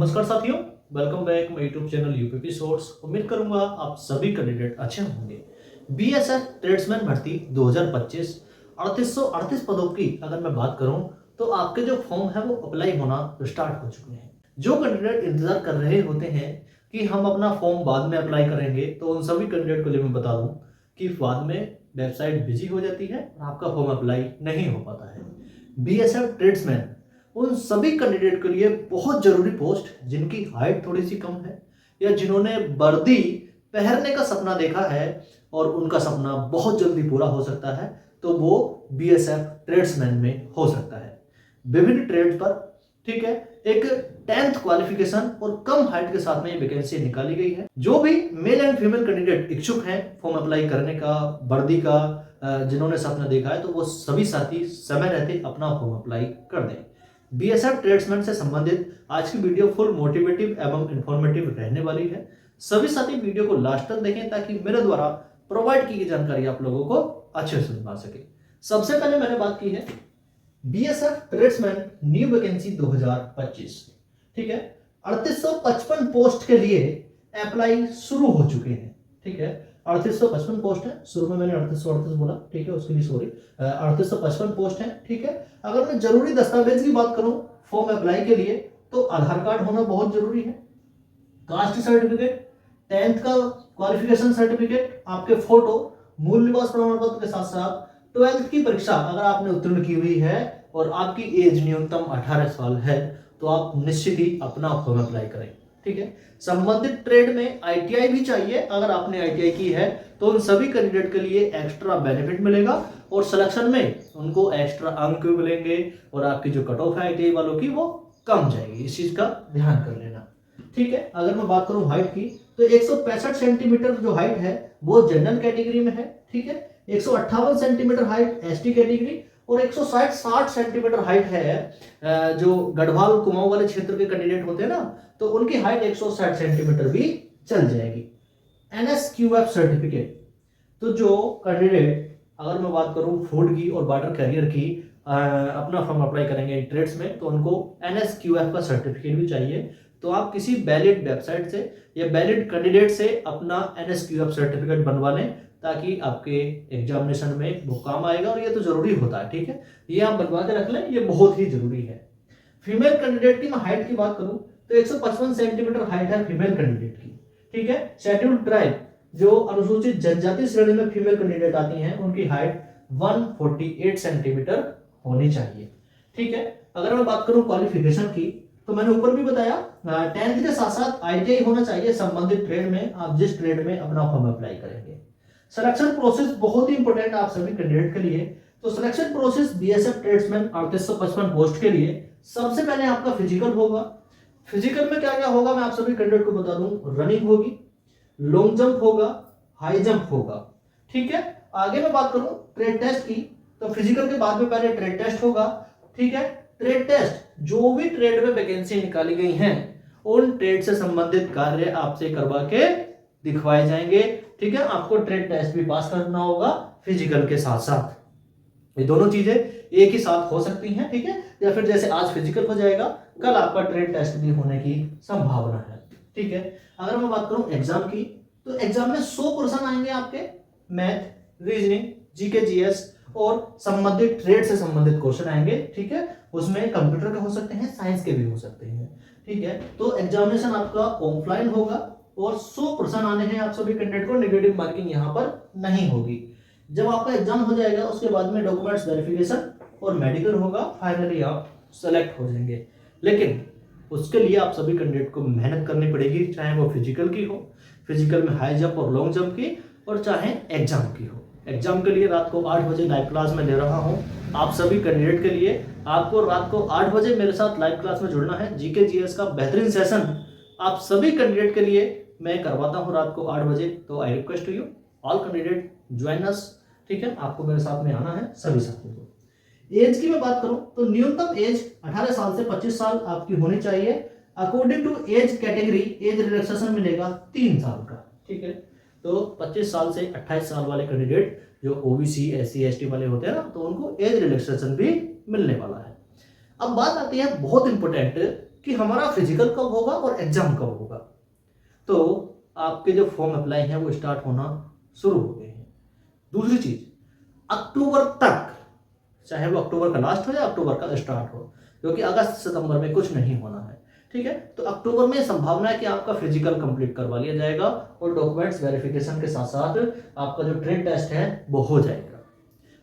नमस्कार साथियों, welcome back my YouTube channel UPP source. उम्मीद करूंगा आप सभी कैंडिडेट अच्छे होंगे। बीएसएफ ट्रेड्समैन भर्ती 2025 3838 पदों की अगर मैं बात करूं तो आपके जो फॉर्म है वो अप्लाई होना स्टार्ट हो चुके हैं। जो कैंडिडेट इंतजार कर रहे होते हैं कि हम अपना फॉर्म बाद में अप्लाई करेंगे, तो उन सभी कैंडिडेट को लिए मैं बता दूं कि बाद में वेबसाइट बिजी हो जाती है और आपका फॉर्म अप्लाई नहीं हो पाता है। बीएसएफ ट्रेड्समैन उन सभी कैंडिडेट के लिए बहुत जरूरी पोस्ट, जिनकी हाइट थोड़ी सी कम है या जिन्होंने वर्दी पहनने का सपना देखा है और उनका सपना बहुत जल्दी पूरा हो सकता है, तो वो बीएसएफ ट्रेड्समैन में हो सकता है। विभिन्न ट्रेड पर, ठीक है, एक 10th क्वालिफिकेशन और कम हाइट के साथ में ये वैकेंसी निकाली गई है। जो भी मेल एंड फीमेल कैंडिडेट इच्छुक हैं फॉर्म अप्लाई करने का, वर्दी का जिन्होंने सपना देखा है, तो वो सभी साथी समय रहते अपना फॉर्म अप्लाई कर दें। बीएसएफ ट्रेड्समैन से संबंधित आज की वीडियो फुल मोटिवेटिव एवं इंफॉर्मेटिव रहने वाली है। सभी साथी वीडियो को लास्ट तक देखें ताकि मेरे द्वारा प्रोवाइड की गई जानकारी आप लोगों को अच्छे से समझ पा सके। सबसे पहले मैंने बात की है बीएसएफ ट्रेड्समैन न्यू वैकेंसी 2025, ठीक है। 3855 पोस्ट के लिए अप्लाई शुरू हो चुके हैं, ठीक है। 3855 पोस्ट है, शुरू में मैंने 3838 बोला, ठीक है, उसके लिए सॉरी। 3855 पोस्ट है, ठीक है। अगर मैं जरूरी दस्तावेज की बात करूं फॉर्म अप्लाई के लिए, तो आधार कार्ड होना बहुत जरूरी है, कास्ट सर्टिफिकेट, 10th का क्वालिफिकेशन सर्टिफिकेट, आपके फोटो, मूल निवास प्रमाण पत्र के साथ साथ 12th की परीक्षा अगर आपने उत्तीर्ण की हुई है और आपकी एज न्यूनतम 18 साल है, तो आप निश्चित ही अपना फॉर्म अप्लाई करें, ठीक है। संबंधित ट्रेड में आईटीआई भी चाहिए। अगर आपने आईटीआई की है तो उन सभी कैंडिडेट के लिए एक्स्ट्रा बेनिफिट मिलेगा और सिलेक्शन में उनको एक्स्ट्रा अंक मिलेंगे और आपकी जो कट ऑफ है आईटीआई वालों की वो कम जाएगी। इस चीज का ध्यान कर लेना, ठीक है। अगर मैं बात करूं हाइट की, तो 165 सेंटीमीटर जो हाइट है वो जनरल कैटेगरी में है, ठीक है। 158 सेंटीमीटर हाइट एसटी कैटेगरी और 160 सेंटीमीटर हाइट है जो गढ़वाल कुमाऊं वाले क्षेत्र के कैंडिडेट होते हैं ना, तो उनकी हाइट 160 सेंटीमीटर भी चल जाएगी। एनएसक्यूएफ सर्टिफिकेट, तो जो कैंडिडेट अगर मैं बात करूं फूड की और वाटर कैरियर की अपना फॉर्म अप्लाई करेंगे ट्रेड्स में, तो उनको एनएसक्यूएफ का सर्टिफिकेट भी चाहिए। तो आप किसी वैलिड वेबसाइट से या वैलिड कैंडिडेट से अपना एनएसक्यूएफ सर्टिफिकेट बनवा लें ताकि आपके एग्जामिनेशन में वो काम आएगा, और ये तो जरूरी होता है, ठीक है। ये आप बनवा के रख लें, ये बहुत ही जरूरी है। फीमेल कैंडिडेट की मैं हाइट की बात करूं तो 155 सेंटीमीटर हाइट है फीमेल कैंडिडेट की, ठीक है। शेड्यूल्ड ट्राइब जो अनुसूचित जनजाति श्रेणी में फीमेल कैंडिडेट आती हैं, उनकी हाइट 148 सेंटीमीटर होनी चाहिए, ठीक है। अगर मैं बात करूं क्वालिफिकेशन की, तो मैंने ऊपर भी बताया 10th के साथ साथ आईटीआई होना चाहिए संबंधित ट्रेड में, आप जिस ट्रेड में अपना फॉर्म अप्लाई करेंगे। सिलेक्शन प्रोसेस बहुत ही इंपॉर्टेंट आप सभी कैंडिडेट के लिए। तो selection process BSF tradesman 3855 post के लिए सबसे पहले आपका फिजिकल होगा। फिजिकल में क्या क्या होगा मैं आप सभी कैंडिडेट को बता दूं। रनिंग होगी, लॉन्ग जंप होगा, हाई जंप होगा, ठीक है। आगे मैं बात करूं ट्रेड टेस्ट की, तो फिजिकल के बाद में पहले ट्रेड टेस्ट होगा, ठीक है। ट्रेड टेस्ट जो भी ट्रेड में वैकेंसी निकाली गई हैं उन ट्रेड से संबंधित कार्य आपसे करवा के दिखवाए जाएंगे, ठीक है। आपको ट्रेड टेस्ट भी पास करना होगा फिजिकल के साथ साथ। ये दोनों चीजें एक ही साथ हो सकती हैं, ठीक है। या फिर जैसे आज फिजिकल हो जाएगा, कल आपका ट्रेड टेस्ट भी होने की संभावना है, ठीक है। अगर मैं बात करूं एग्जाम की, तो एग्जाम में 100 क्वेश्चन आएंगे आपके मैथ, रीजनिंग, जीके, जीएस और संबंधित ट्रेड से संबंधित क्वेश्चन आएंगे, ठीक है। उसमें कंप्यूटर के हो सकते हैं, साइंस के भी हो सकते हैं, ठीक है। तो एग्जामिनेशन आपका ऑफलाइन होगा और 100% आने हैं आप सभी कैंडिडेट को। नेगेटिव मार्किंग यहाँ पर नहीं होगी। जब आपका एग्जाम हो जाएगा उसके बाद में डॉक्यूमेंट्स वेरिफिकेशन और मेडिकल होगा, फाइनली आप सेलेक्ट हो जाएंगे। लेकिन उसके लिए आप सभी कैंडिडेट को मेहनत करनी पड़ेगी, चाहे वो फिजिकल की हो, फिजिकल में हाई जंप और लॉन्ग जंप की, और चाहे एग्जाम की हो। एग्जाम के लिए रात को 8 बजे लाइव क्लास में ले रहा हूं आप सभी कैंडिडेट के लिए। आपको रात को 8 बजे मेरे साथ लाइव क्लास में जुड़ना है। जीके जीएस का बेहतरीन सेशन आप सभी कैंडिडेट के लिए मैं करवाता हूं रात को 8 बजे। तो I request to you all candidate join us, ठीक है। आपको मेरे साथ में आना है सभी साथियों को। एज की मैं बात करूं तो न्यूनतम एज 18 साल से 25 साल आपकी होनी चाहिए। According to age category age relaxation मिलेगा 3 साल का, ठीक है। तो 25 साल से 28 साल वाले कैंडिडेट जो ओबीसी, एससी, एसटी वाले होते हैं ना, तो उनको एज रिलैक्सेशन भी मिलने वाला है। अब बात आती है बहुत इंपॉर्टेंट कि हमारा फिजिकल कब होगा और एग्जाम कब होगा। तो आपके जो फॉर्म अप्लाई हैं वो स्टार्ट होना शुरू हो गए हैं। दूसरी चीज, अक्टूबर तक, चाहे वो अक्टूबर का लास्ट हो या अक्टूबर का स्टार्ट हो, क्योंकि अगस्त सितंबर में कुछ नहीं होना है, ठीक है। तो अक्टूबर में संभावना है कि आपका फिजिकल कंप्लीट करवा लिया जाएगा और डॉक्यूमेंट्स वेरिफिकेशन के साथ साथ आपका जो ट्रेड टेस्ट है वो हो जाएगा।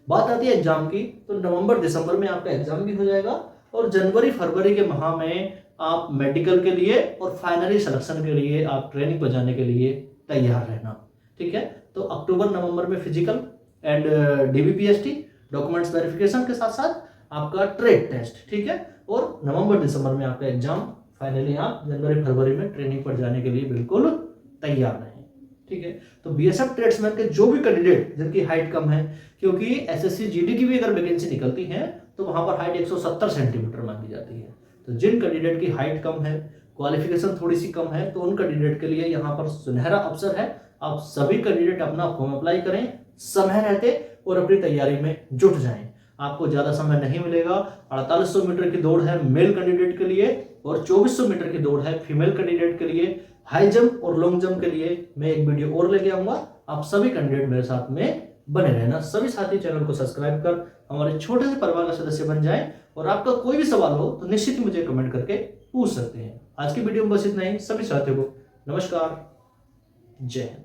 बात आती है एग्जाम की, तो नवंबर दिसंबर में आपका एग्जाम भी हो जाएगा और जनवरी फरवरी के माह में आप मेडिकल के लिए और फाइनली सिलेक्शन के लिए आप ट्रेनिंग पर जाने के लिए तैयार रहना, ठीक है। तो अक्टूबर नवंबर में physical and DBPST documents verification के साथ साथ आपका ट्रेड टेस्ट, ठीक है। और नवंबर दिसंबर में आपका एग्जाम, फाइनली आप जनवरी फरवरी में ट्रेनिंग पर जाने के लिए बिल्कुल तैयार रहें, ठीक है। तो बीएसएफ ट्रेड्समैन के जो भी कैंडिडेट जिनकी हाइट कम है, क्योंकि एसएससी जीडी की भी अगर वैकेंसी निकलती है तो वहां पर हाइट 170 सेंटीमीटर मांगी जाती है। तो जिन कैंडिडेट की हाइट कम है, क्वालिफिकेशन थोड़ी सी कम है, तो उन कैंडिडेट के लिए यहाँ पर सुनहरा अवसर है। आप सभी कैंडिडेट अपना फॉर्म अप्लाई करें समय रहते और अपनी तैयारी में जुट जाएं। आपको ज्यादा समय नहीं मिलेगा। 4800 मीटर की दौड़ है मेल कैंडिडेट के लिए और 2400 मीटर की दौड़ है फीमेल कैंडिडेट के लिए। हाई जंप और लॉन्ग जंप के लिए मैं एक वीडियो और लेके आऊंगा। आप सभी कैंडिडेट मेरे साथ में बने रहना। सभी साथी चैनल को सब्सक्राइब कर हमारे छोटे से परिवार का सदस्य बन जाएं। और आपका कोई भी सवाल हो तो निश्चित ही मुझे कमेंट करके पूछ सकते हैं। आज की वीडियो में बस इतना ही। सभी साथियों को नमस्कार, जय हिंद।